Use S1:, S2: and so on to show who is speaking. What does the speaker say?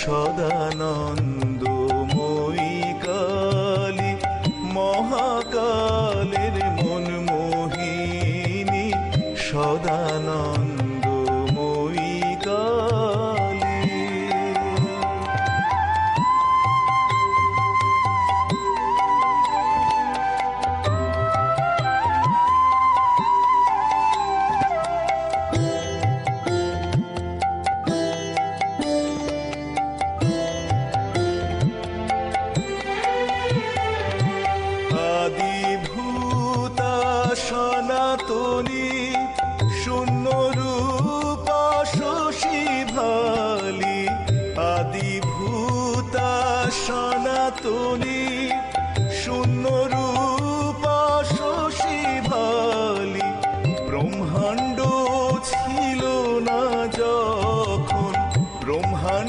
S1: সদানন্দময়ী কালী, মহাকালের মনমোহিনী সদানন্দময়ী কালী। আদিভূতা সনাতনী শূন্যরূপা শশী ভালি, আদিভূতা সনাতনী